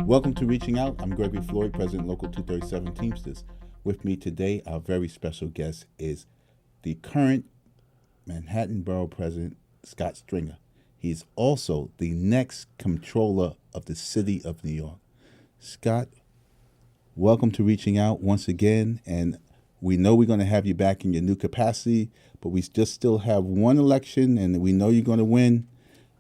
Welcome to Reaching Out. I'm Gregory Floyd, President Local 237 Teamsters. With me today, our very special guest is the current Manhattan Borough President, Scott Stringer. He's also the next Comptroller of the City of New York. Scott, welcome to Reaching Out once again, and we know we're going to have you back in your new capacity, but we just still have one election, and we know you're going to win.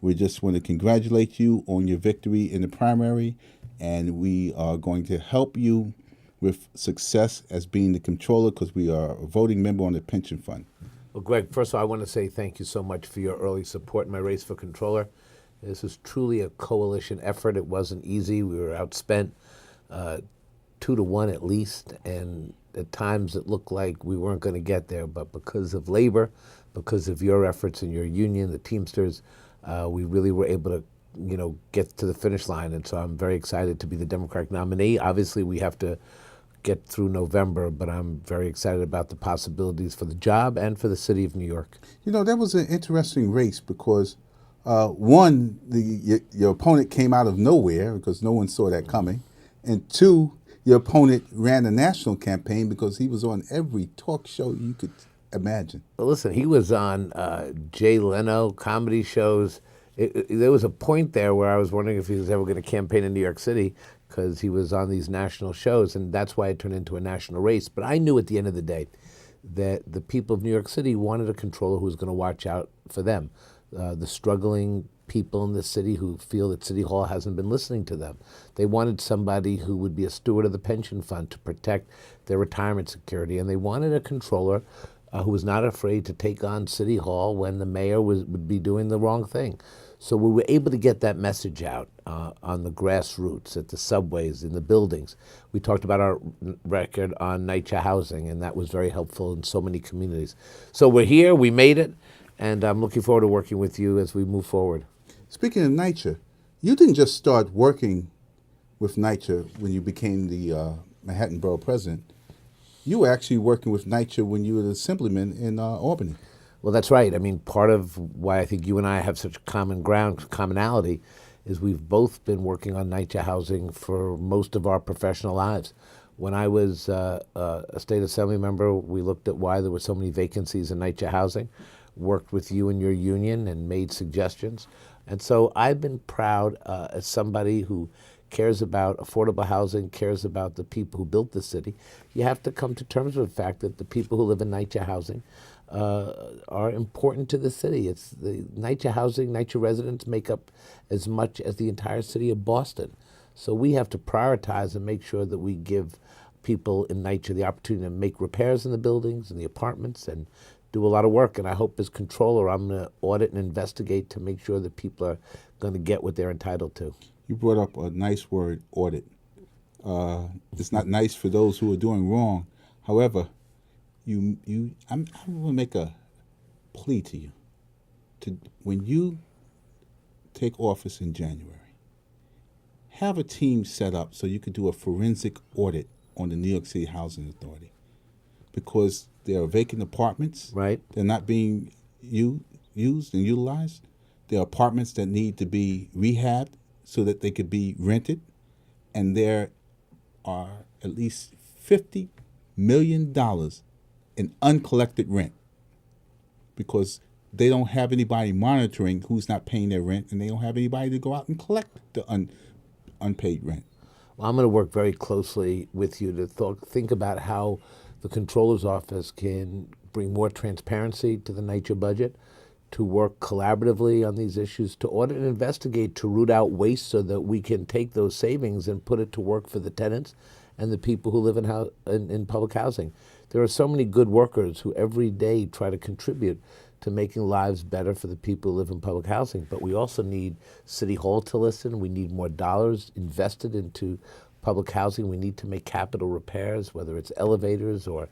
We just want to congratulate you on your victory in the primary, and we are going to help you with success as being the Comptroller because we are a voting member on the pension fund. Well, Greg, first of all, I want to say thank you so much for your early support in my race for Comptroller. This is truly a coalition effort. It wasn't easy. We were outspent 2-1 at least, and at times it looked like we weren't going to get there, but because of labor, because of your efforts and your union, the Teamsters, we really were able to get to the finish line, and so I'm very excited to be the Democratic nominee. Obviously, we have to get through November, but I'm very excited about the possibilities for the job and for the city of New York. You know, that was an interesting race because, one, your opponent came out of nowhere because no one saw that coming, and two, your opponent ran a national campaign because he was on every talk show you could imagine. Well, listen, he was on Jay Leno comedy shows. There was a point there where I was wondering if he was ever going to campaign in New York City because he was on these national shows, and that's why it turned into a national race. But I knew at the end of the day that the people of New York City wanted a Comptroller who was going to watch out for them, the struggling people in the city who feel that City Hall hasn't been listening to them. They wanted somebody who would be a steward of the pension fund to protect their retirement security, and they wanted a Comptroller who was not afraid to take on City Hall when the mayor would be doing the wrong thing. So we were able to get that message out on the grassroots, at the subways, in the buildings. We talked about our record on NYCHA housing, and that was very helpful in so many communities. So we're here, we made it, and I'm looking forward to working with you as we move forward. Speaking of NYCHA, you didn't just start working with NYCHA when you became the Manhattan Borough President. You were actually working with NYCHA when you were the Assemblyman in Albany. Well, that's right. I mean, part of why I think you and I have such commonality, is we've both been working on NYCHA housing for most of our professional lives. When I was a state assembly member, we looked at why there were so many vacancies in NYCHA housing, worked with you and your union and made suggestions. And so I've been proud as somebody who cares about affordable housing, cares about the people who built the city. You have to come to terms with the fact that the people who live in NYCHA housing are important to the city. It's the NYCHA housing, NYCHA residents make up as much as the entire city of Boston. So we have to prioritize and make sure that we give people in NYCHA the opportunity to make repairs in the buildings and the apartments and do a lot of work. And I hope as Comptroller I'm going to audit and investigate to make sure that people are going to get what they're entitled to. You brought up a nice word, audit. It's not nice for those who are doing wrong. However, I'm going to make a plea to you. When you take office in January, have a team set up so you could do a forensic audit on the New York City Housing Authority, because there are vacant apartments. Right. They're not being used and utilized. There are apartments that need to be rehabbed so that they could be rented, and there are at least $50 million in uncollected rent because they don't have anybody monitoring who's not paying their rent, and they don't have anybody to go out and collect the unpaid rent. Well, I'm going to work very closely with you to think about how the Comptroller's office can bring more transparency to the NYCHA budget, to work collaboratively on these issues, to audit and investigate, to root out waste so that we can take those savings and put it to work for the tenants and the people who live in public housing. There are so many good workers who every day try to contribute to making lives better for the people who live in public housing. But we also need City Hall to listen. We need more dollars invested into public housing. We need to make capital repairs, whether it's elevators or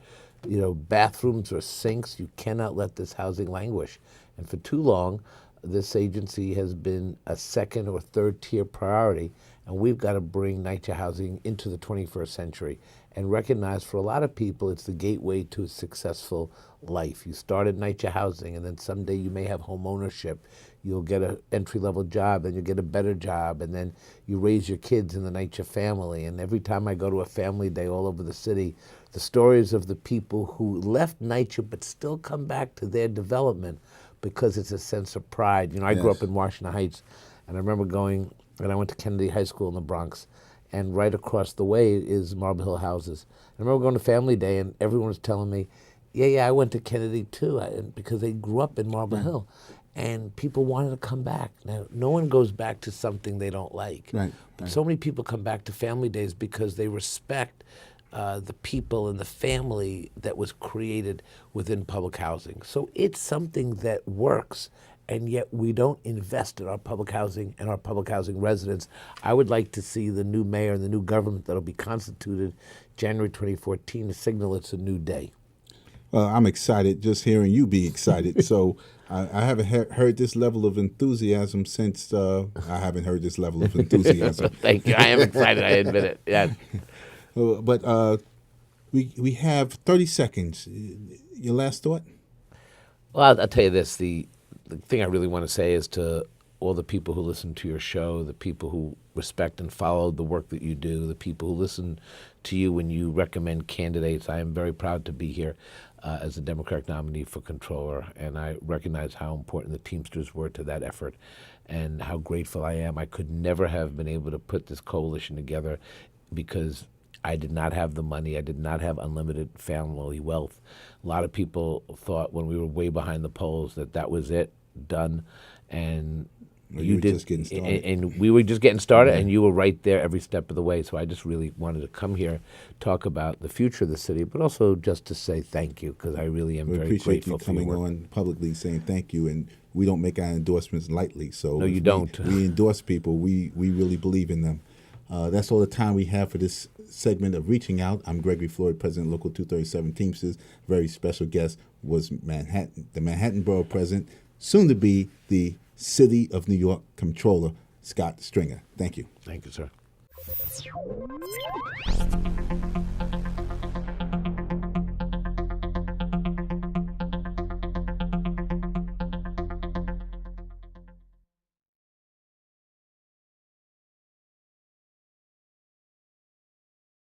bathrooms or sinks. You cannot let this housing languish. And for too long, this agency has been a second or third tier priority, and we've got to bring NYCHA housing into the 21st century and recognize for a lot of people it's the gateway to a successful life. You start at NYCHA Housing, and then someday you may have home ownership. You'll get an entry-level job, then you'll get a better job, and then you raise your kids in the NYCHA family. And every time I go to a family day all over the city, the stories of the people who left NYCHA but still come back to their development because it's a sense of pride. You know, I grew up in Washington Heights, and I remember going, and I went to Kennedy High School in the Bronx, and right across the way is Marble Hill Houses. I remember going to Family Day, and everyone was telling me, yeah, I went to Kennedy too, because they grew up in Marble Hill. And people wanted to come back. Now, no one goes back to something they don't like. Right. But so many people come back to Family Days because they respect the people and the family that was created within public housing. So it's something that works, and yet we don't invest in our public housing and our public housing residents. I would like to see the new mayor and the new government that'll be constituted January 2014 to signal it's a new day. I'm excited just hearing you be excited. So I haven't heard this level of enthusiasm since I haven't heard this level of enthusiasm. Thank you. I am excited. I admit it. Yeah. But we have 30 seconds. Your last thought? Well, I'll tell you this. The thing I really want to say is to all the people who listen to your show, the people who respect and follow the work that you do, the people who listen to you when you recommend candidates. I am very proud to be here as a Democratic nominee for Comptroller, and I recognize how important the Teamsters were to that effort and how grateful I am. I could never have been able to put this coalition together because I did not have the money. I did not have unlimited family wealth. A lot of people thought when we were way behind the polls that was it, done, and you did, just getting started. And we were just getting started, and you were right there every step of the way. So I just really wanted to come here, talk about the future of the city, but also just to say thank you, because I really am very grateful for your work. We appreciate you coming on publicly saying thank you, and we don't make our endorsements lightly. So no, you don't. We endorse people. We really believe in them. That's all the time we have for this segment of Reaching Out. I'm Gregory Floyd, President Local 237 Teamsters. Very special guest was the Manhattan Borough President, soon to be the City of New York Comptroller, Scott Stringer. Thank you. Thank you, sir.